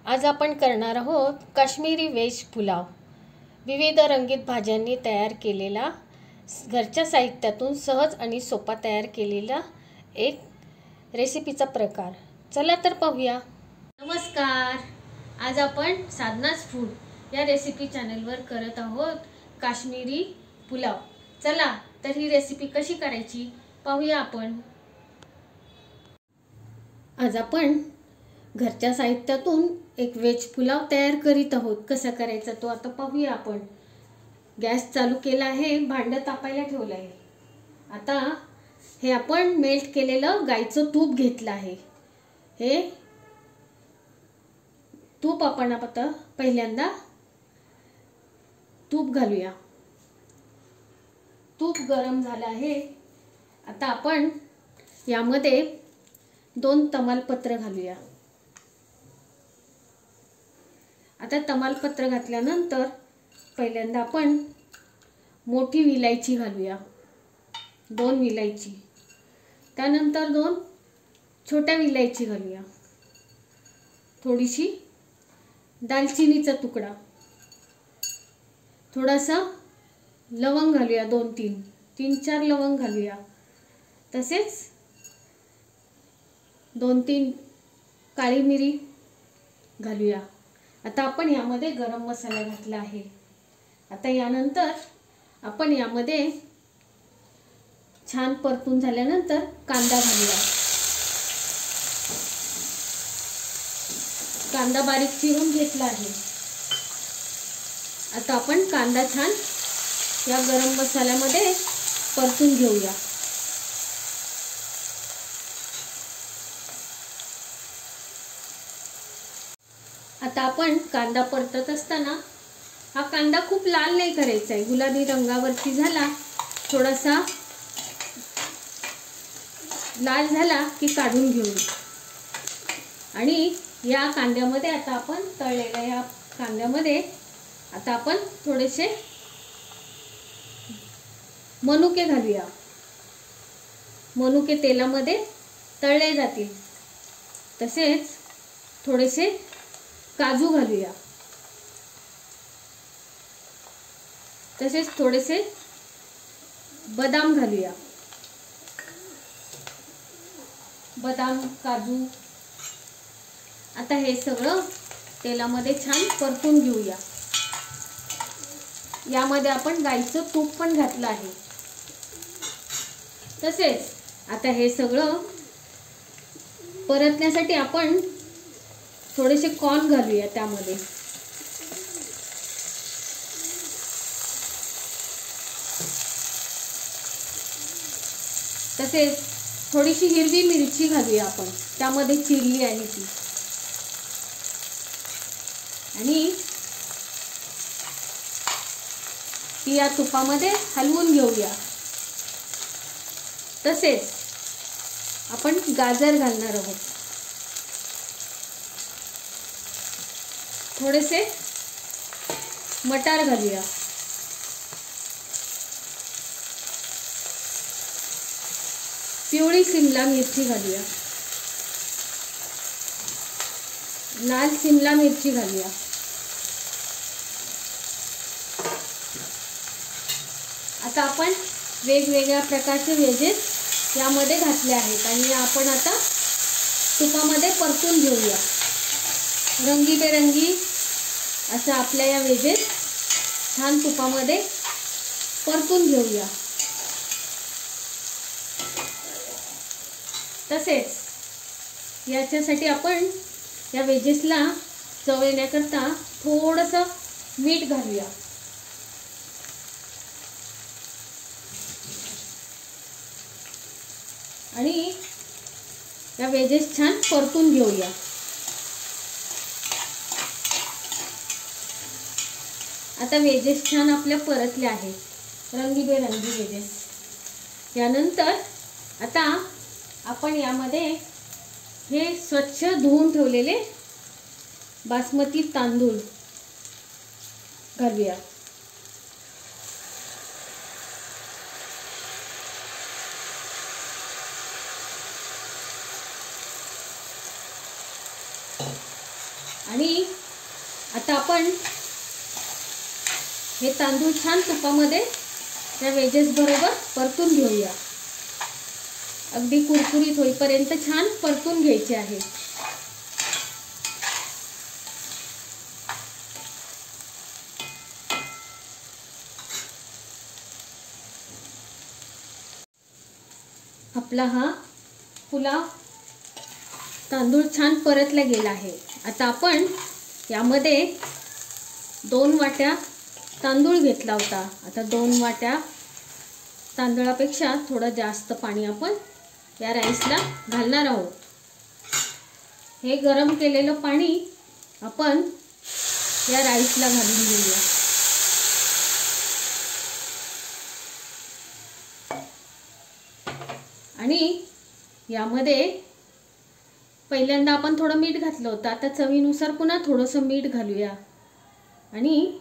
आज आपण करणार आहोत काश्मीरी व्हेज पुलाव। विविध रंगीत भाज्यांनी तयार केलेला, घरच्या साहित्यातून सहज आणि सोपा तयार केलेला एक रेसिपीचा प्रकार। चला तर पाहूया। नमस्कार, आज आपण साधनाज फूड या रेसिपी चॅनलवर करत आहोत काश्मीरी पुलाव। चला तर ही रेसिपी कशी करायची पाहूया आपण। आज आपण घरच्या साहित्यातून एक व्हेज पुलाव तयार करीत आहोत। कसा करायचा तो आता पाहूया आपण। गॅस चालू केला आहे, भांडं तापायला ठेवलं आहे। आता हे आपण मेल्ट केलेलं गाईचं तूप घेतलं आहे। हे तूप आपण आता पहिल्यांदा तूप घालूया। तूप गरम झालं आहे। आता आपण यामध्ये 2 तमालपत्र घालूया। आता तमालपत्र घातल्यानंतर पहिल्यांदा आपण मोठी विलायची घालूया, 2 विलायची। त्यानंतर 2 छोट्या विलायची घालूया। थोडीशी दालचिनीचा तुकडा, थोडासा लवंग घालूया, 2-3 लवंग घालूया। तसेच 2-3 काळी मिरी घालूया। आता आपण यामध्ये गरम मसाला घातला आहे। आता यानंतर आपण यामध्ये छान परतून झाल्यानंतर कांदा घालूया। कांदा बारीक चिरून घेतला आहे। आता आपण कांदा छान या गरम मसाल्यामध्ये परतून घेऊया। आता आपण कांदा परतत असताना हा कांदा खूप लाल नाही करायचा आहे, गुलाबी रंगावरती झाला, थोडासा लाल झाला की काढून घेऊ। आणि या कांद्यामध्ये आता आपण तळलेल्या या कांद्यामध्ये आता आपण थोडेसे मनुके घालूया। मनुके तेलामध्ये तळले जातील। तसेच थोडेसे काजू घालूया। तसेच थोडेसे बदाम घालूया। बदाम, काजू। आता हे सगळं तेलामध्ये छान परतून घेऊया। यामध्ये आपण गाईचं तूप पण घातलं आहे। तसेच आता हे सगळं परतण्यासाठी आपण थोडेसे कॉर्न घालूया त्यामध्ये। तसेच थोडीशी हिरवी मिरची घालूया आपण, त्यामध्ये चिरली आहे ती। आणि ती या तुपामध्ये हलवून घेऊया। तसेच आपण गाजर घालणार आहोत, थोडेसे मटार घालूया। पिवळी शिमला मिरची घालूया, लाल शिमला मिरची घालूया। आता आपण वेगवेगळ्या प्रकारचे व्हेजेस यामध्ये घातले आहेत आणि आपण आता तुपामध्ये परतून घेऊया। रंगीबेरंगी असं आपल्या या व्हेजेस छान तुपामध्ये परतून घेऊया। तसेच याच्यासाठी आपण या व्हेजेसला चव येण्याकरता थोडंसं मीठ घालूया। आणि या व्हेजेस छान परतून घेऊया। आता व्हेजेस छान आपल्या परतले आहेत, रंगीबेरंगी व्हेजेस। यानंतर आता आपण यामध्ये हे स्वच्छ धुवून ठेवलेले बासमती तांदूळ घालूया। आणि आता आपण हे तांदूळ छान तुपामध्ये त्या वेजेस बरोबर परतून घेऊया. अगदी कुरकुरीत होईपर्यंत छान परतून घ्यायचे आहे. आपला हा पुलाव तांदूळ छान परतला गेला आहे. आता आपण यामध्ये 2 वाट्या तांदूळ घेतला होता. आता 2 वाट्या तांदळापेक्षा थोडं जास्त पाणी आपण या राईसला घालणार आहोत. हे गरम केलेलं पाणी आपण या राईसला घालून घेऊया. आणि यामध्ये पहिल्यांदा आपण थोडं मीठ घातलं होतं. आता चवीनुसार पुन्हा थोडंसं मीठ घालूया. आणि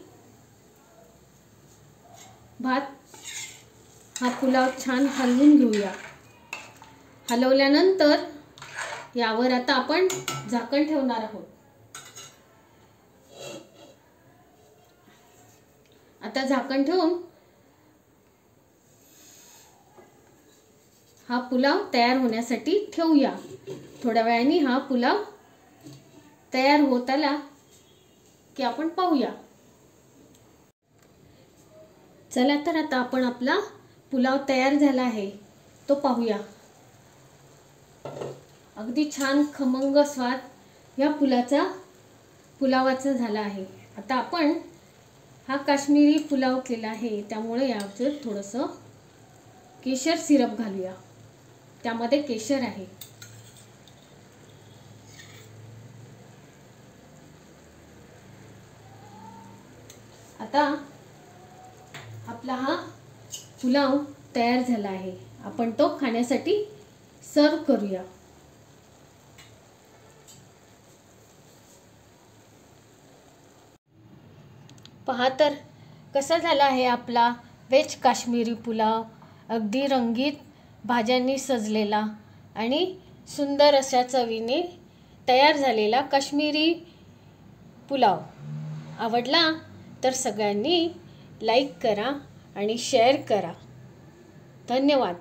भात हा पुलाव छान हलवून घेऊया. हलवल्यानंतर यावर आता आपण झाकण ठेवणार आहोत. आता झाकण ठेवून हा पुलाव तयार होण्यासाठी ठेवूया. थोड्या वेळाने हा पुलाव तयार होत आला की आपण पाहूया. चला तर आता आपण आपला पुलाव तयार झाला आहे तो पाहूया. अगदी छान खमंग स्वाद या पुलावाचा झाला आहे. आता आपण हा काश्मीरी पुलाव केला आहे त्यामुळे यावर थोडंसं केशर सिरप घालूया. त्यामध्ये केशर आहे. आता आपला हा पुलाव तयार झाला आहे. आपण तो खाण्यासाठी सर्व करूया. पहा तर कसा झाला आहे आपला व्हेज काश्मीरी पुलाव. अगदी रंगीत भाज्यांनी सजलेला आणि सुंदर अशा चवीने तयार झालेला काश्मीरी पुलाव. आवडला तर सगळ्यांनी लाईक करा आणि शेअर करा. धन्यवाद.